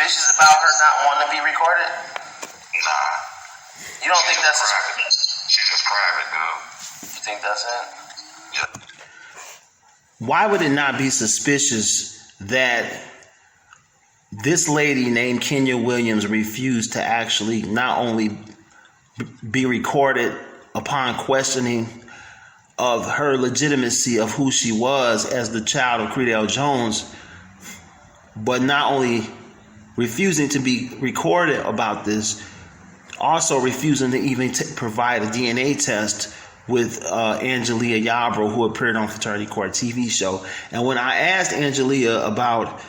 suspicious about her not wanting to be recorded? Nah. You don't think that's private? She's just private, dude. You think that's it? Yeah. Why would it not be suspicious that this lady named Kenya Williams refused to actually not only be recorded upon questioning of her legitimacy of who she was as the child of Creadel Jones, but not only refusing to be recorded about this, also refusing to even provide a DNA test with Angie Yarborough, who appeared on Paternity Court TV show. And when I asked Angie about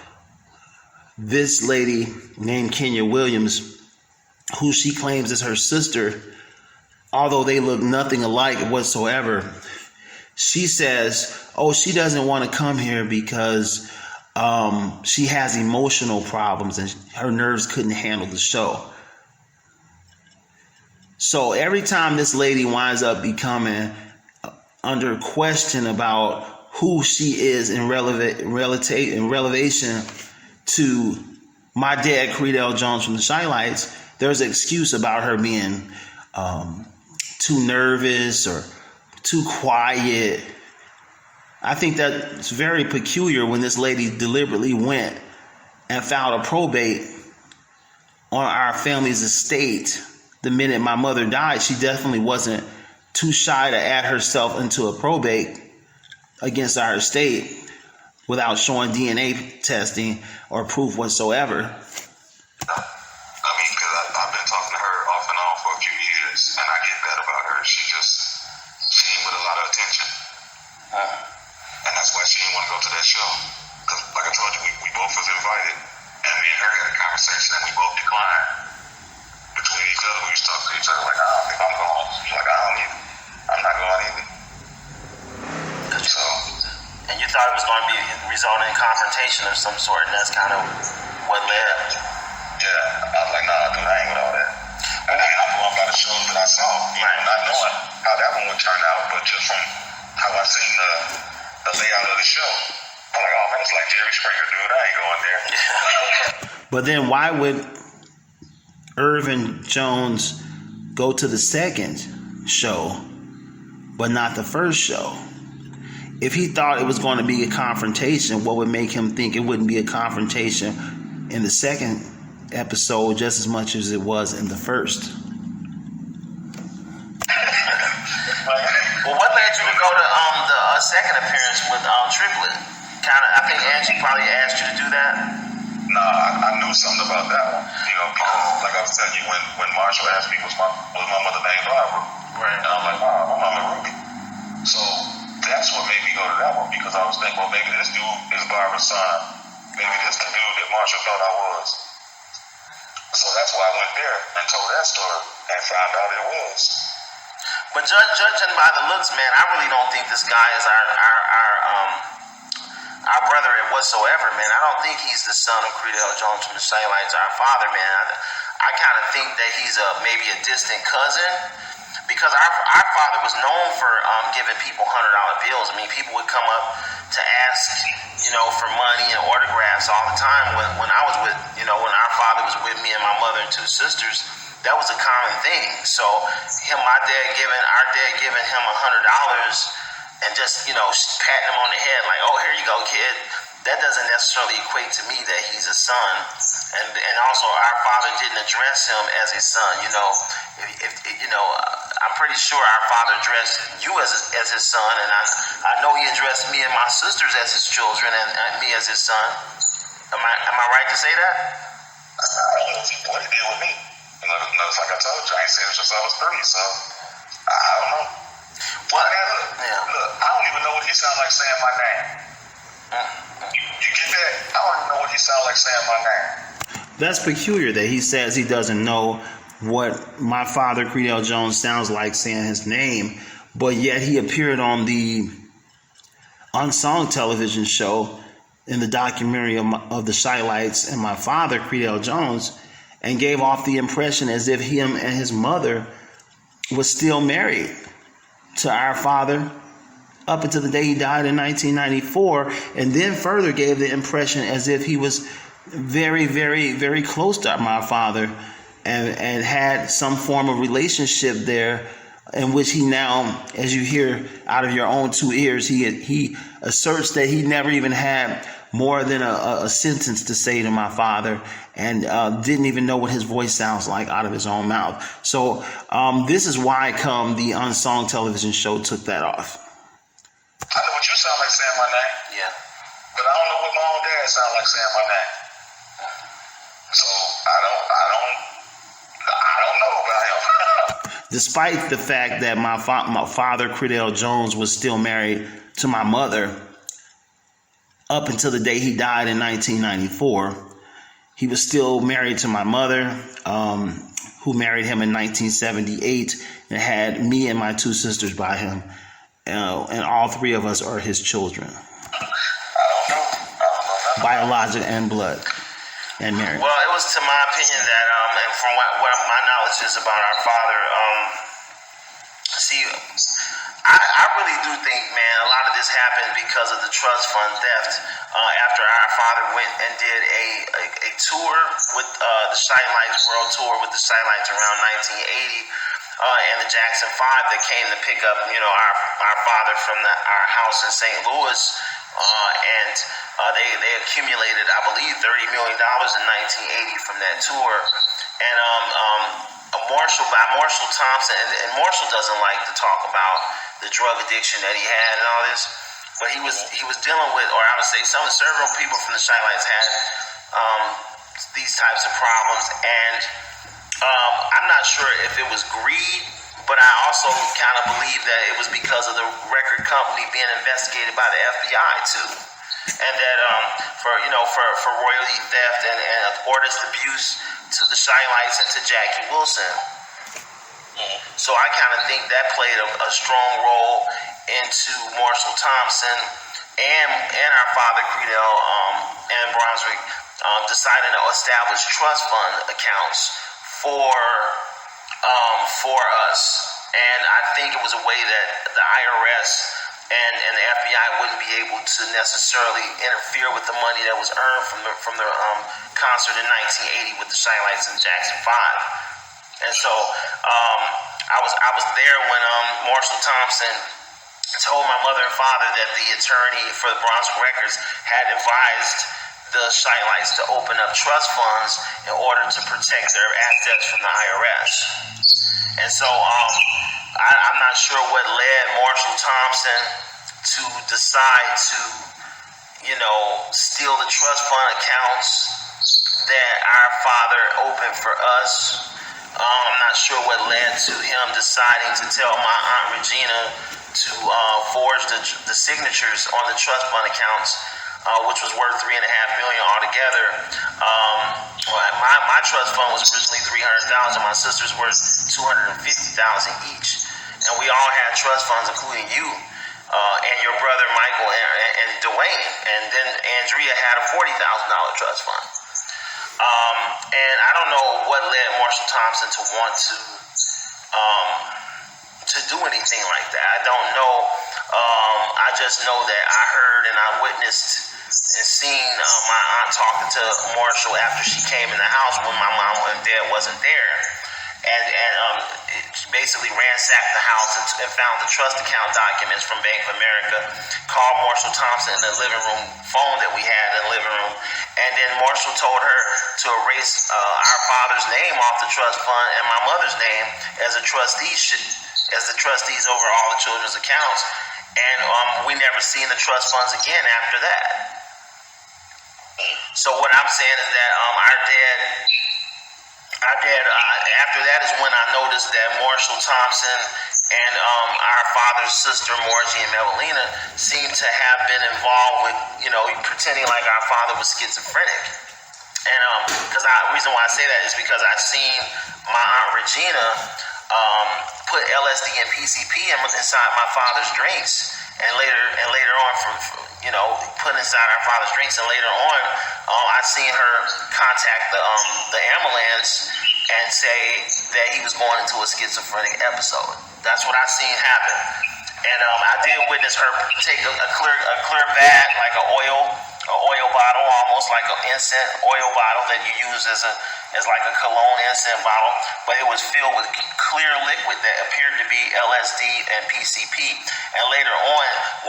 this lady named Kenya Williams, who she claims is her sister, although they look nothing alike whatsoever, she says, oh, she doesn't want to come here because she has emotional problems and her nerves couldn't handle the show. So every time this lady winds up becoming under question about who she is in relation to my dad, Creadel Jones from the Chi-Lites, there's an excuse about her being too nervous or too quiet. I think that's very peculiar when this lady deliberately went and filed a probate on our family's estate. The minute my mother died, she definitely wasn't too shy to add herself into a probate against our estate without showing DNA testing or proof whatsoever. I mean, because I've been talking to her off and on for a few years, and I get that about her. She ain't with a lot of attention. And that's why she didn't want to go to that show. Because, like I told you, we both was invited. And me and her had a conversation, and we both declined. Between each other, we used to talk to each other like, I don't think I'm going. She's like, I don't either. I'm not going either. So. And you thought it was going to be resulting in confrontation of some sort, and that's kind of what led. Yeah, I was like, nah, dude, I ain't with all that. And then I'm going by the shows that I saw, not knowing how that one would turn out, but just from how I seen the layout of the show. I'm like, oh man, it's like Jerry Springer, dude. I ain't going there. But then why would Irvin Jones go to the second show, but not the first show? If he thought it was going to be a confrontation, what would make him think it wouldn't be a confrontation in the second episode just as much as it was in the first? Well, what led you to go to the second appearance with Triplet? I think Angie probably asked you to do that. Nah, I knew something about that one. Because like I was telling you, when Marshall asked me was my mother named Barbara, right? And I'm like, my mama Ruby. So that's what made me go to that one, because I was thinking, well, maybe this dude is Barbara's son. Maybe this the dude that Marshall thought I was. So that's why I went there and told that story and found out it was. But judging by the looks, man, I really don't think this guy is our brother whatsoever, man. I don't think he's the son of Creadel Jones from the Chi-Lites, our father, man. I kind of think that he's maybe a distant cousin, because our father was known for giving people $100 bills. I mean, people would come up to ask, for money and autographs all the time. When I was with, when our father was with me and my mother and two sisters, that was a common thing. So our dad giving him $100 and just, patting him on the head like, oh, here you go, kid. That doesn't necessarily equate to me that he's a son. And also our father didn't address him as a son. I'm pretty sure our father addressed you as his son, and I know he addressed me and my sisters as his children and me as his son. Am I right to say that? I don't know what he did with me. It's like I told you, I ain't seen him since I was 3, so I don't know. What? Look, I don't even know what he sound like saying my name. You get that? I don't even know what he sound like saying my name. That's peculiar that he says he doesn't know what my father, Creadel Jones, sounds like saying his name, but yet he appeared on the Unsung television show in the documentary of the Chi-Lites and my father, Creadel Jones, and gave off the impression as if him and his mother was still married to our father up until the day he died in 1994, and then further gave the impression as if he was very, very, very close to my father, and had some form of relationship there, in which he now, as you hear out of your own two ears, he asserts that he never even had more than a sentence to say to my father, and didn't even know what his voice sounds like out of his own mouth. So this is why come the Unsung television show took that off. I know what you sound like saying my name. Yeah. But I don't know what my own dad sound like saying my name. So I don't know about him. Despite the fact that my father, Creadel Jones, was still married to my mother up until the day he died in 1994, he was still married to my mother, who married him in 1978 and had me and my two sisters by him. And all three of us are his children. I don't know. Biologic and blood and marriage. Well, it was to my opinion that, and from what my knowledge is about our father, I really do think, man, a lot of this happened because of the trust fund theft. After our father went and did a tour with the Shielites World Tour with the Shielites around 1980, and the Jackson 5 that came to pick up, our father from our house in St. Louis, and they accumulated, I believe, $30 million in 1980 from that tour. And Marshall Thompson, and Marshall doesn't like to talk about the drug addiction that he had and all this, but he was dealing with, or I would say several people from the Shielites had these types of problems, and I'm not sure if it was greed, but I also kind of believe that it was because of the record company being investigated by the FBI too, and that for royalty theft and orders abuse to the Shielites and to Jackie Wilson. So I kind of think that played a strong role into Marshall Thompson and our father Creadel and Brunswick deciding to establish trust fund accounts for us. And I think it was a way that the IRS and the FBI wouldn't be able to necessarily interfere with the money that was earned from the concert in 1980 with the Shielites and Jackson 5. And so I was there when Marshall Thompson told my mother and father that the attorney for the Brunswick Records had advised the Shielites to open up trust funds in order to protect their assets from the IRS. And so I'm not sure what led Marshall Thompson to decide to, steal the trust fund accounts that our father opened for us. I'm not sure what led to him deciding to tell my Aunt Regina to forge the signatures on the trust fund accounts, which was worth $3.5 million altogether. My trust fund was originally $300,000. My sister's worth $250,000 each, and we all had trust funds, including you and your brother Michael and Dwayne, and then Andrea had a $40,000 trust fund. And I don't know what led Marshall Thompson to want to do anything like that. I don't know. I just know that I heard and I witnessed and seen my aunt talking to Marshall after she came in the house when my mom and dad wasn't there, and she basically ransacked the house and found the trust account documents from Bank of America, called Marshall Thompson in the living room phone that we had in the living room, and then Marshall told her to erase our father's name off the trust fund and my mother's name as the trustees over all the children's accounts, and we never seen the trust funds again after that. So what I'm saying is that our dad, after that is when I noticed that Marshall Thompson and our father's sister, Margie and Evelina, seemed to have been involved with, pretending like our father was schizophrenic. And because the reason why I say that is because I've seen my Aunt Regina put LSD and PCP inside my father's drinks, and later on, put inside our father's drinks, and later on, I seen her contact the ambulance and say that he was going into a schizophrenic episode. That's what I seen happen. And I did witness her take a clear bag, like an oil oil bottle, almost like an incense oil bottle that you use as like a cologne incense bottle, but it was filled with clear liquid that appeared to be LSD and PCP. And later on,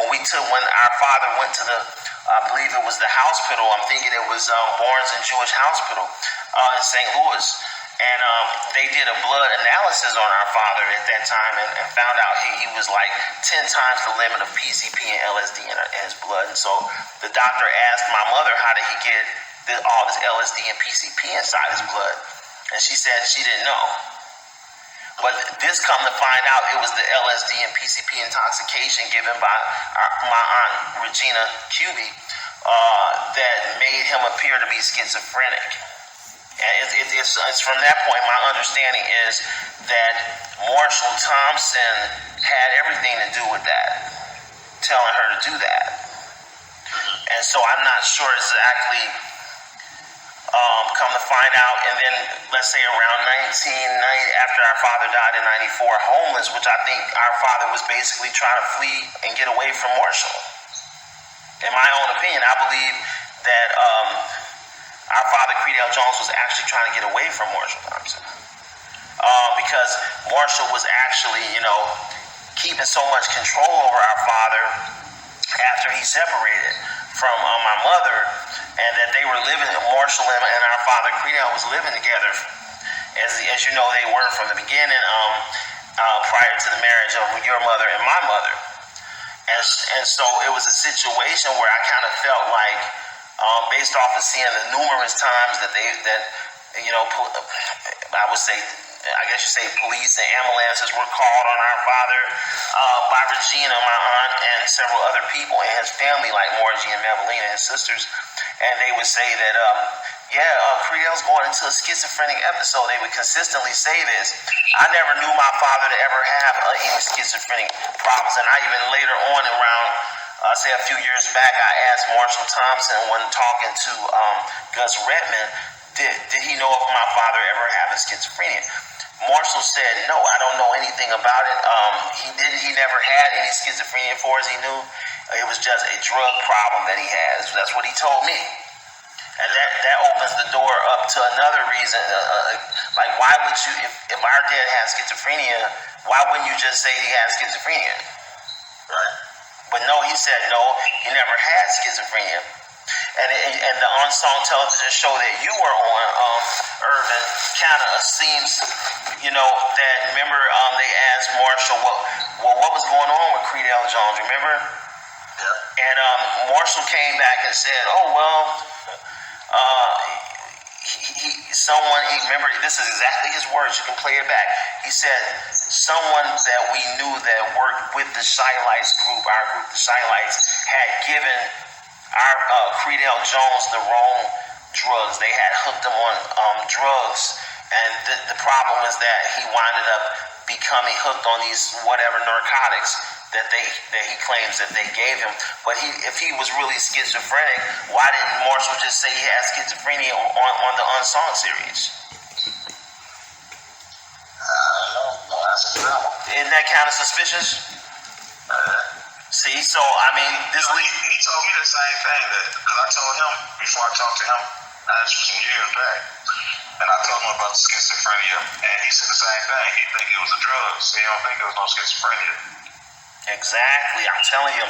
when our father went to I believe it was the hospital. I'm thinking it was Barnes and Jewish Hospital in St. Louis. And they did a blood analysis on our father at that time and found out he was like 10 times the limit of PCP and LSD in his blood. And so the doctor asked my mother, how did he get all this LSD and PCP inside his blood? And she said she didn't know. But this, come to find out, it was the LSD and PCP intoxication given by my aunt Regina Cubie that made him appear to be schizophrenic. And it's from that point, my understanding is that Marshall Thompson had everything to do with that, telling her to do that. And so I'm not sure exactly, come to find out, and then let's say around 1990, after our father died in 94, homeless, which I think our father was basically trying to flee and get away from Marshall. In my own opinion, I believe that our father, Creadel Jones, was actually trying to get away from Marshall Thompson. Because Marshall was actually, keeping so much control over our father after he separated from my mother, and that they were living, Marshall and our father, Creadel, was living together. As you know, they were from the beginning, prior to the marriage of your mother and my mother. And so it was a situation where I kind of felt like, based off of seeing the numerous times that I would say, I guess you say police and ambulances were called on our father by Regina, my aunt, and several other people in his family, like Margie and Evelina, his sisters. And they would say that, Creadel's going into a schizophrenic episode. They would consistently say this. I never knew my father to ever have any schizophrenic problems. And I even later on around, say a few years back, I asked Marshall Thompson when talking to Gus Redman, did he know of my father ever having schizophrenia? Marshall said, no, I don't know anything about it. He never had any schizophrenia for as he knew. It was just a drug problem that he has. That's what he told me. And that opens the door up to another reason. Like, why would you, if our dad had schizophrenia, why wouldn't you just say he had schizophrenia? Right. But no, he said no, he never had schizophrenia. And the unsung television show that you were on, Irvin, kind of seems, that, remember, they asked Marshall, what was going on with Creadel Jones, remember? Yeah. And Marshall came back and said, remember, this is exactly his words, you can play it back. He said, someone that we knew that worked with the Shylights group, our group, the Shylights, had given our Creadel Jones the wrong drugs. They had hooked him on drugs, and the problem was that he winded up becoming hooked on these whatever narcotics that he claims that they gave him. But if he was really schizophrenic, why didn't Marshall just say he had schizophrenia on the Unsung series? I don't know. No, that's a problem. Isn't that kind of suspicious? See, so I mean, he told me the same thing, because I told him before I talked to him, some years back, and I told him about the schizophrenia, and he said the same thing. He think it was the drugs. He don't think there was no schizophrenia. Exactly, I'm telling you.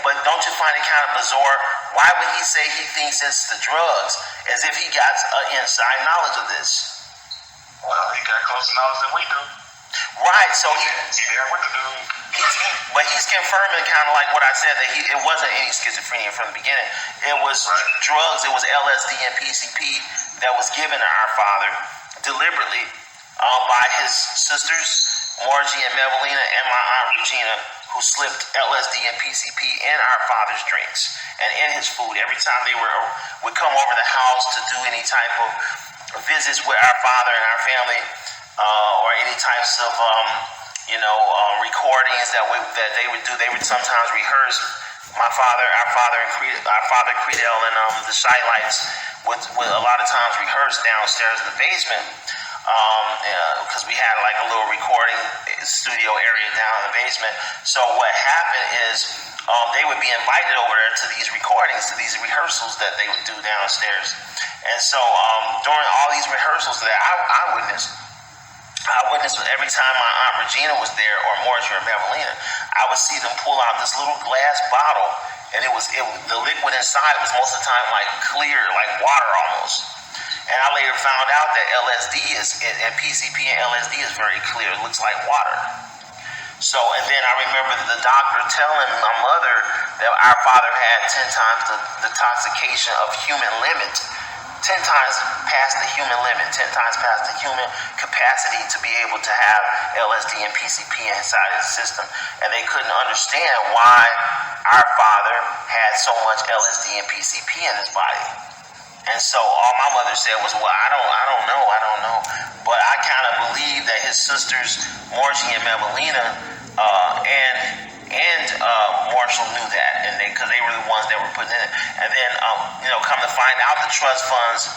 But don't you find it kind of bizarre? Why would he say he thinks it's the drugs, as if he got inside knowledge of this? Well, he got closer knowledge than we do. Right, so but he's confirming kind of like what I said, that it wasn't any schizophrenia from the beginning. It was drugs, it was LSD and PCP that was given to our father deliberately by his sisters, Margie and Evelina, and my aunt Regina, who slipped LSD and PCP in our father's drinks and in his food. Every time they would come over the house to do any type of visits with our father and our family, or any types of recordings that they would do. They would sometimes rehearse. Our father Creadel, and the Shylights would a lot of times rehearse downstairs in the basement, because we had like a little recording studio area down in the basement. So what happened is they would be invited over there to these recordings, to these rehearsals that they would do downstairs. And so during all these rehearsals that I witnessed every time my Aunt Regina was there, or Marjorie or Bevelina, I would see them pull out this little glass bottle, and the liquid inside was most of the time like clear, like water almost. And I later found out that LSD and PCP and LSD is very clear. It looks like water. So, and then I remember the doctor telling my mother that our father had 10 times the toxication of human limit, 10 times past the human limit, 10 times past the human capacity to be able to have LSD and PCP inside his system. And they couldn't understand why our father had so much LSD and PCP in his body. And so all my mother said was, well, I don't know. But I kind of believe that his sisters, Margie and Melina, and Marshall knew that, and because they were the ones that were putting in it. And then, come to find out, the trust funds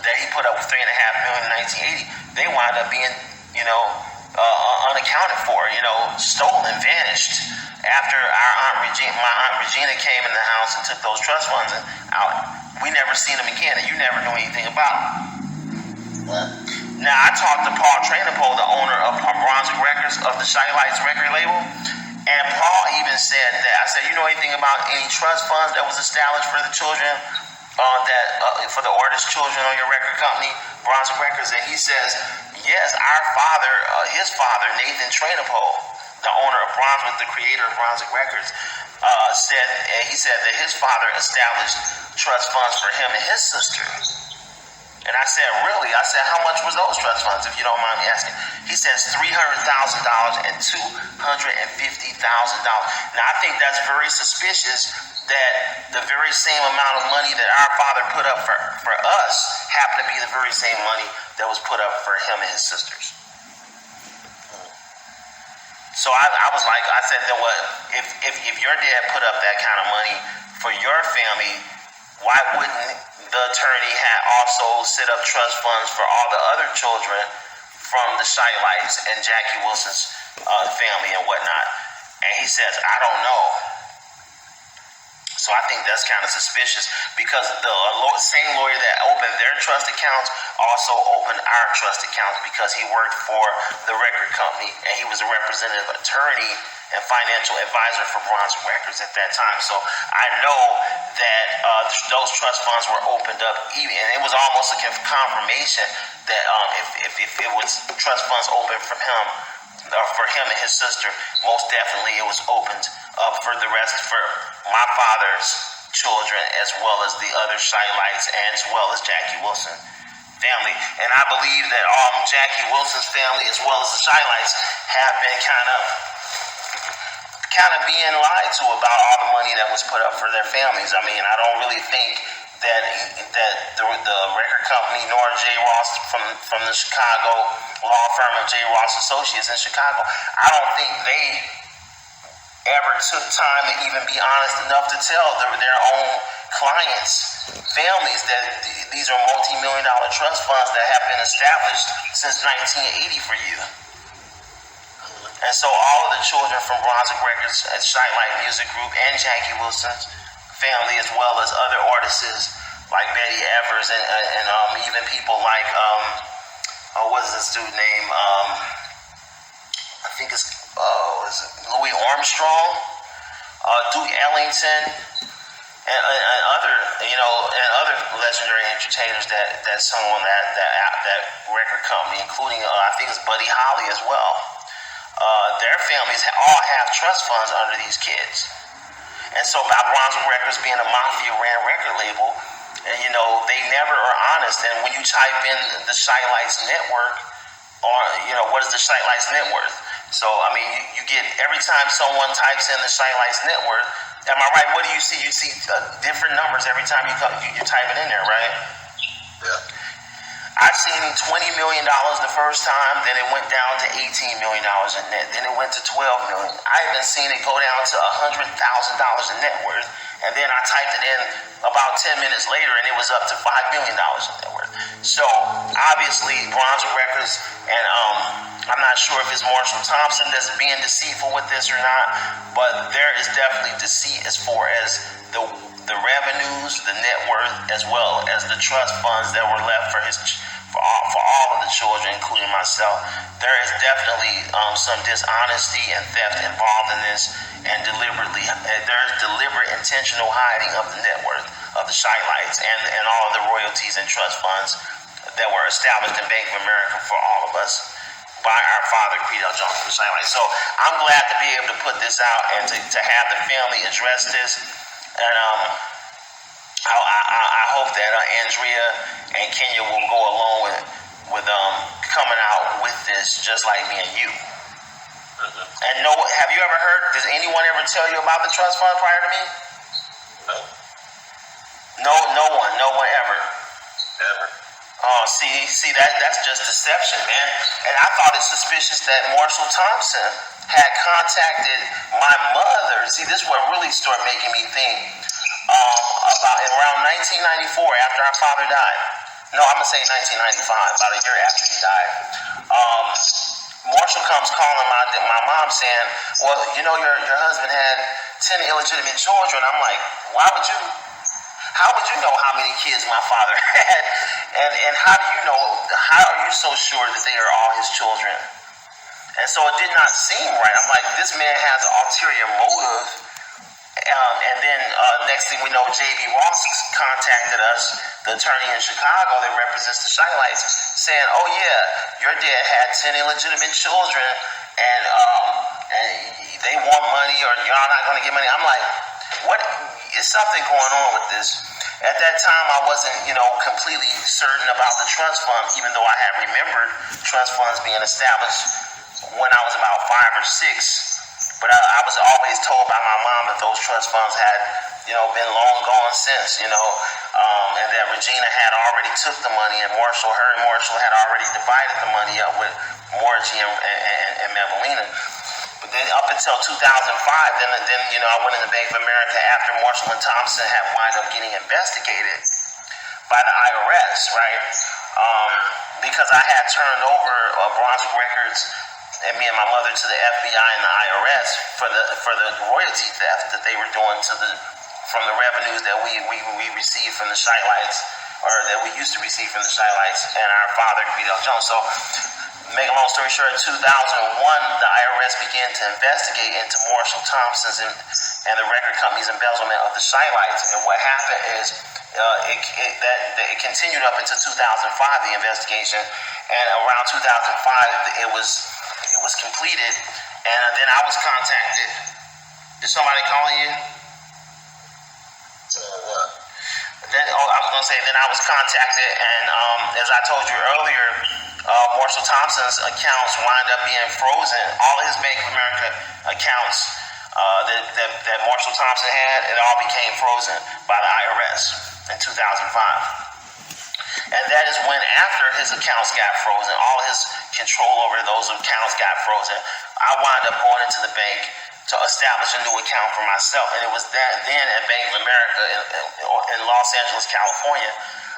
that he put up with $3.5 million in 1980, they wound up being, unaccounted for, stolen, vanished. After my Aunt Regina came in the house and took those trust funds out, we never seen them again, and you never knew anything about them. What? Now, I talked to Paul Trainapole, the owner of Brunswick Records, of the Shy Lights record label, and Paul even said that, I said, you know anything about any trust funds that was established for the children, for the artist children on your record company, Brunswick Records? And he says, yes, our father, his father, Nathan Trainapole, the owner of Brunswick, the creator of Brunswick Records, he said that his father established trust funds for him and his sister. And I said, really? I said, how much was those trust funds, if you don't mind me asking? He says $300,000 and $250,000. Now, I think that's very suspicious that the very same amount of money that our father put up for us happened to be the very same money that was put up for him and his sisters. So I was like, I said, that what if your dad put up that kind of money for your family, why wouldn't the attorney also set up trust funds for all the other children from the Shy Lights and Jackie Wilson's family and whatnot? And he says, I don't know. So I think that's kind of suspicious, because the same lawyer that opened their trust accounts also opened our trust accounts, because he worked for the record company and he was a representative attorney and financial advisor for Brunswick Records at that time. So I know that those trust funds were opened up, and it was almost a confirmation that if it was trust funds open from him, for him and his sister, most definitely it was opened up for the rest, for my father's children, as well as the other Shy Lights, and as well as Jackie Wilson family. And I believe that Jackie Wilson's family, as well as the Shy Lights, have been kind of being lied to about all the money that was put up for their families. I mean, I don't really think that the record company, nor J. Ross from the Chicago law firm of J. Ross Associates in Chicago, I don't think they ever took time to even be honest enough to tell their own clients, families, that these are multi-million-dollar trust funds that have been established since 1980 for you. And so all of the children from Brunswick Records and Shy Light Music Group and Jackie Wilson's family, as well as other artists like Betty Evers and even people like what is this dude name? I think it's Louis Armstrong, Duke Ellington, and other and other legendary entertainers that sung on that record company, including I think it's Buddy Holly as well. Their families all have trust funds under these kids. And so by Brunswick Records being a Mafia ran record label, and they never are honest. And when you type in the Shy Lights network, or what is the Shy Lights net worth? So I mean, you get, every time someone types in the Shy Lights net worth, am I right? What do you see? You see different numbers every time you type it in there, right? Yeah. I seen $20 million the first time, then it went down to $18 million in net, then it went to $12 million. I even seen it go down to $100,000 in net worth, and then I typed it in about 10 minutes later, and it was up to $5 million in net worth. So obviously, Brunswick Records and I'm not sure if it's Marshall Thompson that's being deceitful with this or not, but there is definitely deceit as far as the revenues, the net worth, as well as the trust funds that were left for all of the children, including myself. There is definitely some dishonesty and theft involved in this, and there's deliberate intentional hiding of the net worth of the Shielites and all of the royalties and trust funds that were established in Bank of America for all of us by our father, Creadel Jones, the Shielites. So I'm glad to be able to put this out and to have the family address this. And I hope that Andrea and Kenya will go along with coming out with this, just like me and you. And have you ever heard? Does anyone ever tell you about the trust fund prior to me? No. No one ever. Oh, see that's just deception, man. And I thought it suspicious that Marshall Thompson had contacted my mother. See, this is what really started making me think. About around 1994, after our father died. No, I'm gonna say 1995, about a year after he died. Marshall comes calling my mom saying, "Well, you know, your husband had 10 illegitimate children." I'm like, how would you know how many kids my father had? And how are you so sure that they are all his children? And so it did not seem right. I'm like, this man has an ulterior motive. And then next thing we know, J.B. Ross contacted us, the attorney in Chicago that represents the Shielites, saying, "Oh yeah, your dad had 10 illegitimate children, and they want money, or y'all not going to get money." I'm like, what? Is something going on with this? At that time, I wasn't, completely certain about the trust fund, even though I had remembered trust funds being established when I was about 5 or 6. But I was always told by my mom that those trust funds had, been long gone since, and that Regina had already took the money, and Marshall had already divided the money up with Morgie and Melvina. But then up until 2005, then I went into Bank of America after Marshall and Thompson had wound up getting investigated by the IRS, right? Because I had turned over Brunswick records and me and my mother to the FBI and the IRS for the royalty theft that they were doing from the revenues that we received from the Shielites, or that we used to receive from the Shielites and our father, Creadel Jones. So, make a long story short, in 2001, the IRS began to investigate into Marshall Thompson's and the record company's embezzlement of the Shielites. And what happened is it continued up into 2005, the investigation, and around 2005, it was completed. And then I was contacted. Is somebody calling you? What? Then I was contacted, and as I told you earlier, Marshall Thompson's accounts wind up being frozen. All of his Bank of America accounts that Marshall Thompson had, it all became frozen by the IRS in 2005. And that is when, after his accounts got frozen, all his control over those accounts got frozen, I wound up going into the bank to establish a new account for myself. And it was then at Bank of America in Los Angeles, California,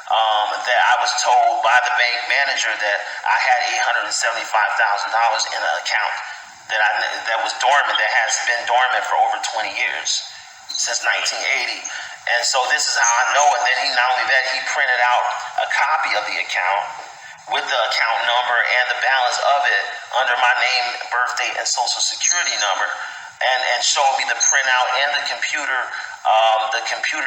that I was told by the bank manager that I had $875,000 in an account that was dormant, that has been dormant for over 20 years, since 1980. And so this is how I know it. Then not only that, he printed out a copy of the account with the account number and the balance of it under my name, birth date, and social security number, and showed me the printout and the computer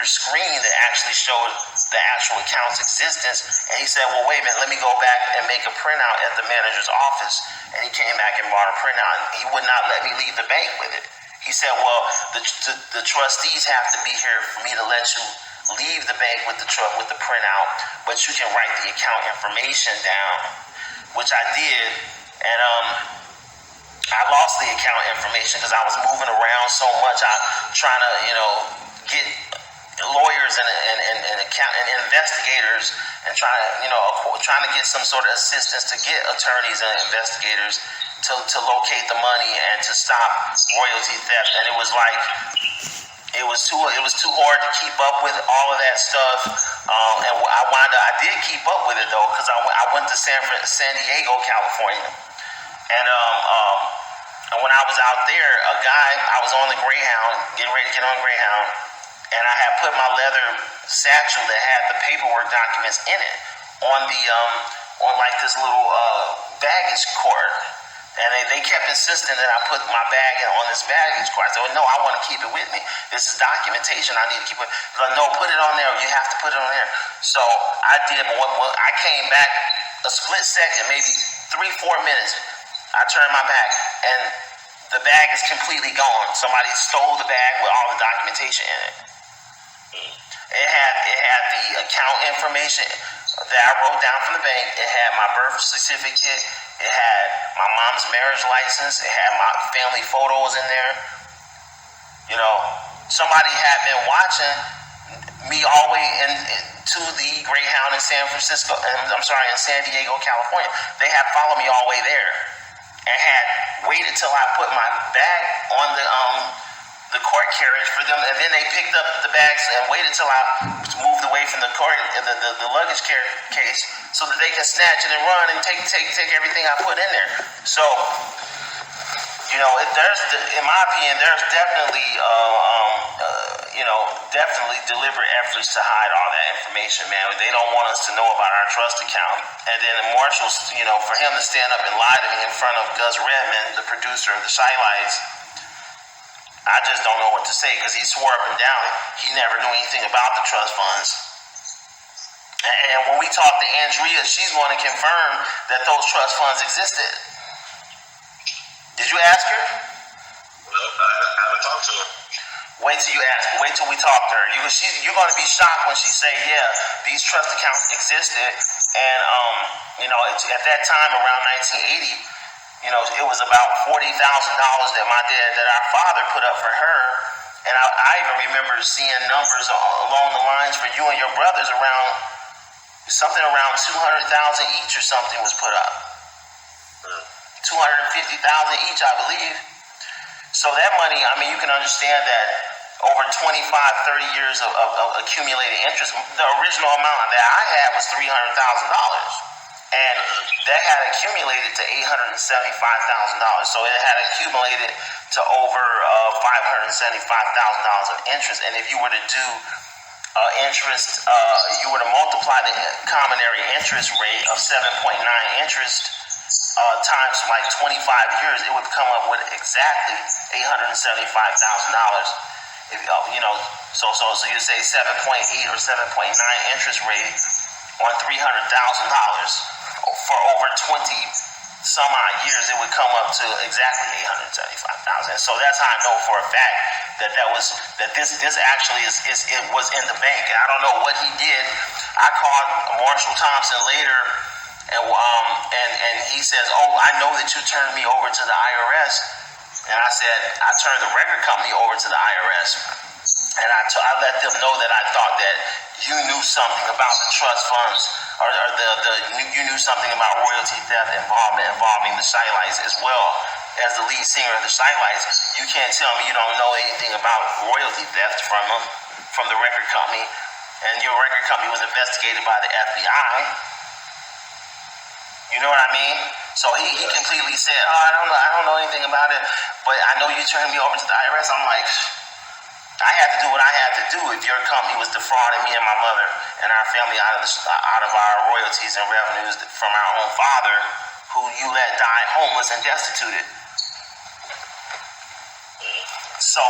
screen that actually showed the actual account's existence. And he said, "Well, wait a minute, let me go back and make a printout at the manager's office." And he came back and brought a printout, and he would not let me leave the bank with it. He said, "Well, the trustees have to be here for me to let you leave the bank with the printout, but you can write the account information down," which I did. And I lost the account information because I was moving around so much. I trying to, get lawyers and investigators, and trying to get some sort of assistance to get attorneys and investigators to locate the money and to stop royalty theft. And it was like, it was too hard to keep up with all of that stuff. And I did keep up with it though, because I went to San Diego, California. And when I was out there, I was on the Greyhound, getting ready to get on Greyhound, and I had put my leather satchel that had the paperwork documents in it on like this little baggage court. And they kept insisting that I put my bag on this baggage court. I said, well, no, I want to keep it with me. This is documentation. I need to keep it. Like, no, put it on there. You have to put it on there. So I did. But when I came back a split second, maybe 3-4 minutes, I turned my back, and the bag is completely gone. Somebody stole the bag with all the documentation in it. It had the account information that I wrote down from the bank. It had my birth certificate. It had my mom's marriage license. It had my family photos in there. You know, somebody had been watching me all the way to the Greyhound in San Diego, California. They had followed me all the way there and had waited till I put my bag on the court carriage for them, and then they picked up the bags and waited till I moved away from the court, the luggage case, so that they can snatch it and run and take everything I put in there. So, you know, in my opinion, there's definitely, definitely deliberate efforts to hide all that information, man. They don't want us to know about our trust account. And then the marshals, you know, for him to stand up and lie to me in front of Gus Redmond, the producer of the Shy Lights, I just don't know what to say, because he swore up and down he never knew anything about the trust funds. And when we talk to Andrea, she's going to confirm that those trust funds existed. Did you ask her? No, I haven't talked to her. Wait till you ask her. Wait till we talk to her. You're going to be shocked when she say, yeah, these trust accounts existed. And, at that time, around 1980, it was about $40,000 that our father put up for her. And I even remember seeing numbers along the lines for you and your brothers around 200,000 each or something was put up. 250,000 each, I believe. So that money, I mean, you can understand that over 25, 30 years of accumulated interest, the original amount that I had was $300,000. And that had accumulated to $875,000. So it had accumulated to over $575,000 of interest. And if you were to do interest, you were to multiply the common area interest rate of 7.9 interest times like 25 years, it would come up with exactly $875,000. So you say 7.8 or 7.9 interest rate on $300,000 for over 20 some odd years, it would come up to exactly $875,000. So that's how I know for a fact that this actually was in the bank. And I don't know what he did. I called Marshall Thompson later, and he says, "Oh, I know that you turned me over to the IRS." And I said, "I turned the record company over to the IRS." And I let them know that I thought that you knew something about the trust funds, or you knew something about royalty theft involving the Shy Lights, as well as the lead singer of the Shy Lights. You can't tell me you don't know anything about royalty theft from the record company, and your record company was investigated by the FBI. You know what I mean? So he completely said, "Oh, I don't know anything about it, but I know you turned me over to the IRS." I'm like, I had to do what I had to do if your company was defrauding me and my mother and our family out of our royalties and revenues from our own father, who you let die homeless and destituted. So,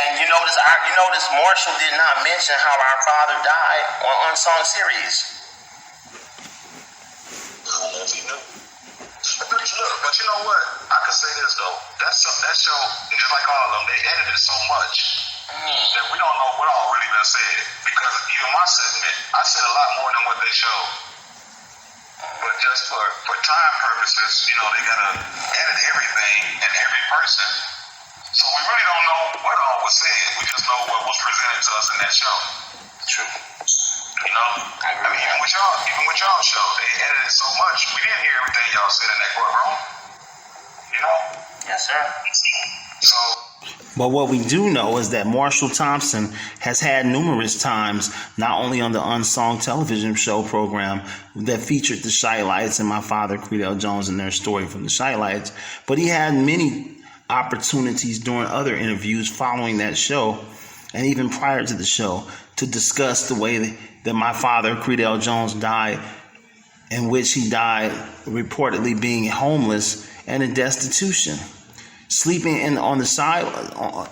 and you notice Marshall did not mention how our father died on Unsung Series. I don't know if he knew. But you know what? I could say this though. That show, just like all of them, they edited so much that we don't know what all really been said. Because even my segment, I said a lot more than what they showed. But just for time purposes, they gotta edit everything and every person. So we really don't know what all was said. We just know what was presented to us in that show. True. Even with y'all show, they edited so much. We didn't hear everything y'all said in that courtroom. Yes, sir. So But what we do know is that Marshall Thompson has had numerous times, not only on the Unsung television show program that featured the Shy-Lights and my father, Creadel Jones, and their story from the Shy-Lights, but he had many opportunities during other interviews following that show and even prior to the show to discuss the way that my father, Creadel Jones, died, in which he died reportedly being homeless and in destitution, sleeping on the side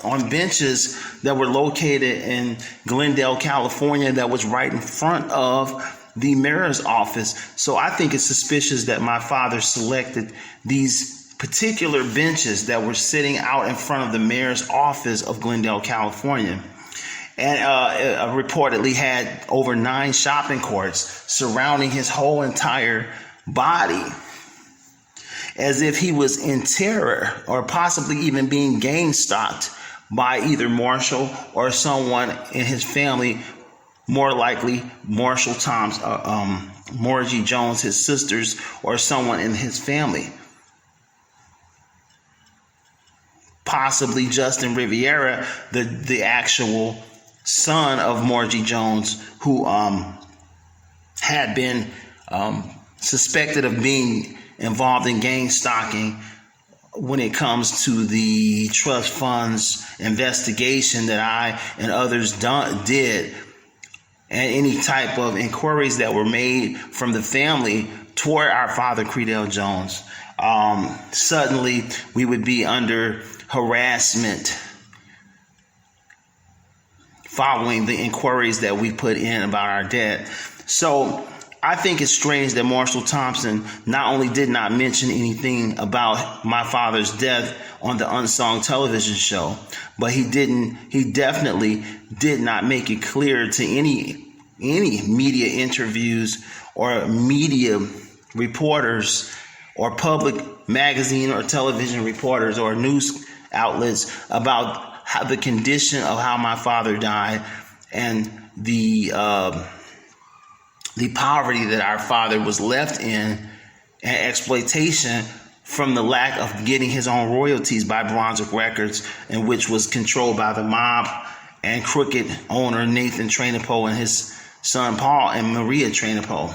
on benches that were located in Glendale, California, that was right in front of the mayor's office. So I think it's suspicious that my father selected these particular benches that were sitting out in front of the mayor's office of Glendale, California, and reportedly had over 9 shopping carts surrounding his whole entire body, as if he was in terror or possibly even being gang stalked by either Marshall or someone in his family, more likely Marshall Thompson, Margie Jones, his sisters, or someone in his family. Possibly Justin Riviera, the actual son of Margie Jones, who had been suspected of being involved in gang stalking when it comes to the trust funds investigation that I and others did, and any type of inquiries that were made from the family toward our father, Creadel Jones. Suddenly we would be under harassment following the inquiries that we put in about our debt. So I think it's strange that Marshall Thompson not only did not mention anything about my father's death on the Unsung television show, but he definitely did not make it clear to any media interviews or media reporters or public magazine or television reporters or news outlets about how the condition of how my father died and the poverty that our father was left in, and exploitation from the lack of getting his own royalties by Brunswick Records, and which was controlled by the mob and crooked owner Nathan Trainapo and his son Paul and Maria Trainapo.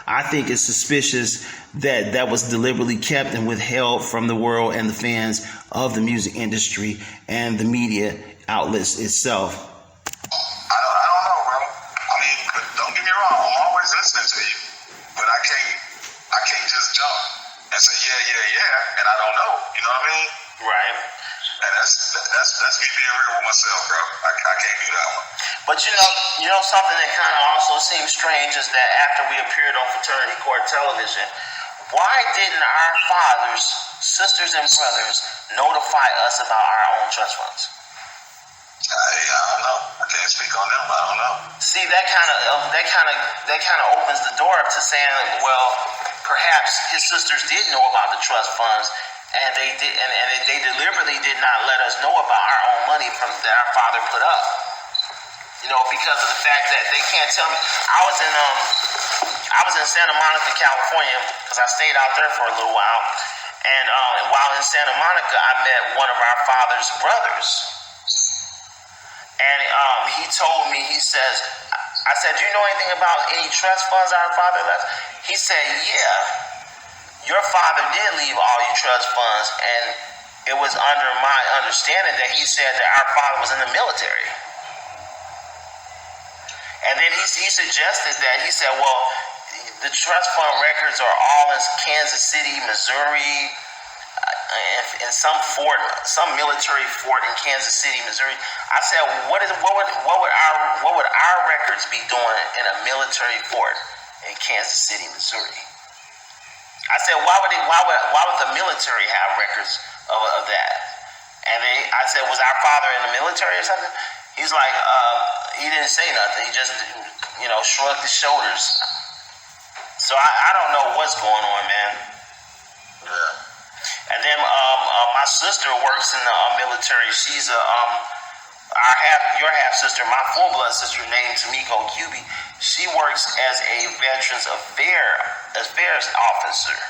I think it's suspicious that was deliberately kept and withheld from the world and the fans of the music industry and the media outlets itself. I don't know, bro. I mean, don't get me wrong. I'm always listening to you, but I can't just jump and say yeah, and I don't know. You know what I mean? Right. And that's me being real with myself, bro. I can't do that one. But you know something that kind of also seems strange is that after we appeared on Paternity Court Television, why didn't our fathers, sisters, and brothers notify us about our own trust funds? I don't know. I can't speak on them. I don't know. See, that kind of opens the door up to saying, well, perhaps his sisters did know about the trust funds, and they deliberately did not let us know about our own money that our father put up. You know, because of the fact that they can't tell me. I was in Santa Monica, California, because I stayed out there for a little while, and while in Santa Monica, I met one of our father's brothers. And he told me, I said, do you know anything about any trust funds our father left? He said, yeah, your father did leave all your trust funds, and it was under my understanding that he said that our father was in the military. And then he suggested that, he said, well, the trust fund records are all in Kansas City, Missouri, in some military fort in Kansas City, Missouri. I said, what would our records be doing in a military fort in Kansas City, Missouri? I said, why would the military have records of that? And I said, was our father in the military or something? He's like, he didn't say nothing. He just, shrugged his shoulders. So I don't know what's going on, man. Yeah. And then my sister works in the military. She's your half sister, my full blood sister named Darren Cubie. She works as a Veterans Affairs officer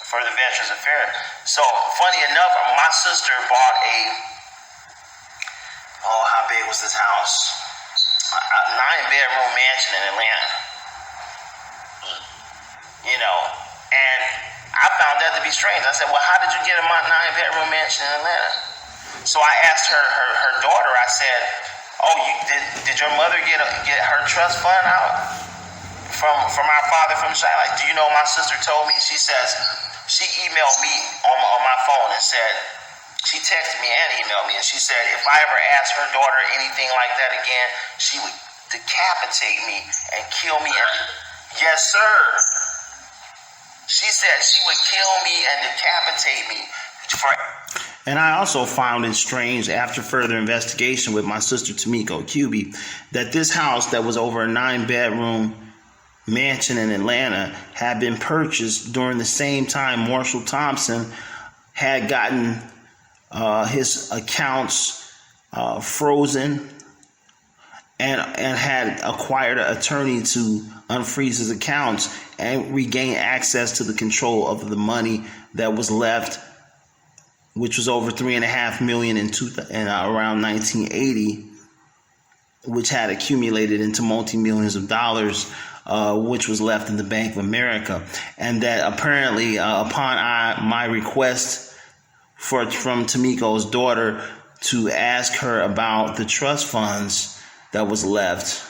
for the Veterans Affairs. So funny enough, my sister bought Oh, how big was this house? A 9-bedroom mansion in Atlanta. You know, and I found that to be strange. I said, well, how did you get a 9-bedroom mansion in Atlanta? So I asked her daughter, I said, oh, did your mother get her trust fund out from our father from China? Like, do you know, my sister told me, she says, she emailed me on my phone and said, she texted me and emailed me, and she said, if I ever asked her daughter anything like that again, she would decapitate me and kill me. Yes, sir. She said she would kill me and decapitate me. And I also found it strange after further investigation with my sister Tamiko Cubie that this house that was over a 9-bedroom mansion in Atlanta had been purchased during the same time Marshall Thompson had gotten his accounts frozen and had acquired an attorney to unfreeze his accounts and regain access to the control of the money that was left, which was over $3.5 million in around 1980, which had accumulated into multi-millions of dollars, which was left in the Bank of America. And that apparently upon my request from Tamiko's daughter to ask her about the trust funds that was left,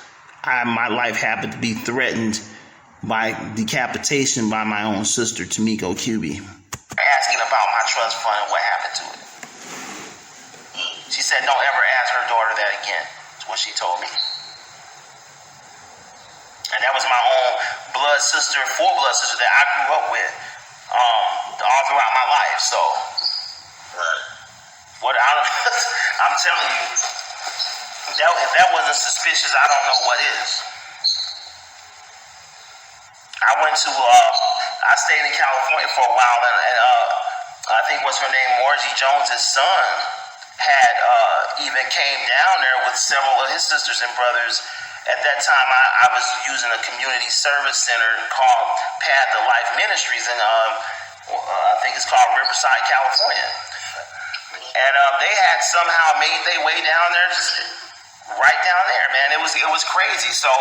my life happened to be threatened by decapitation by my own sister, Tamiko Cubie. Asking about my trust fund and what happened to it. She said, don't ever ask her daughter that again. That's what she told me. And that was my own blood sister, full blood sister that I grew up with all throughout my life. So, I'm telling you, if that wasn't suspicious, I don't know what is. I stayed in California for a while, and I think what's her name, Margie Jones' son, had even came down there with several of his sisters and brothers. At that time, I was using a community service center called Path to Life Ministries, and I think it's called Riverside, California. And they had somehow made their way down there, just right down there, man. It was crazy. So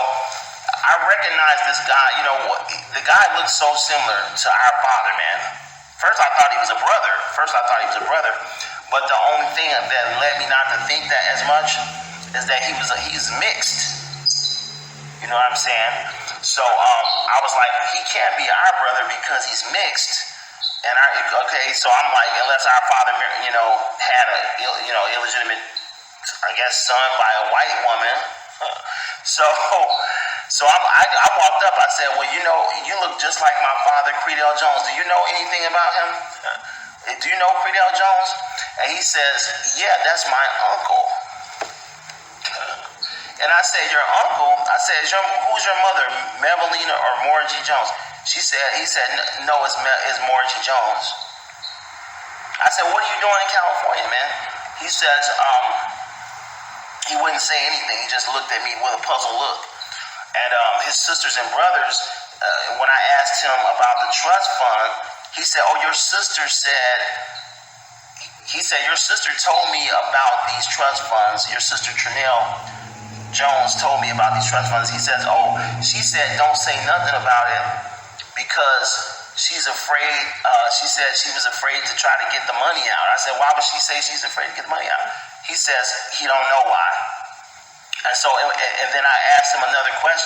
I recognized this guy. You know, the guy looked so similar to our father, man. First, I thought he was a brother. But the only thing that led me not to think that as much is that he's mixed. You know what I'm saying? So I was like, he can't be our brother because he's mixed. And so I'm like, unless our father, you know, had a illegitimate, I guess, son by a white woman. So I walked up. I said, well, you know, you look just like my father, Creadel Jones. Do you know anything about him? Do you know Creadel Jones? And he says, yeah, that's my uncle. And I said, your uncle? I said, who's your mother, Mevelina or Margie Jones? He said, no, it's Margie Jones. I said, what are you doing in California, man? He says, he wouldn't say anything. He just looked at me with a puzzled look. And his sisters and brothers, when I asked him about the trust fund, he said, oh, your sister told me about these trust funds. Your sister Trinell Jones told me about these trust funds. He says, oh, she said don't say nothing about it because she's afraid. She said she was afraid to try to get the money out. I said, why would she say she's afraid to get the money out? He says he don't know why. And so, and then I asked him another question.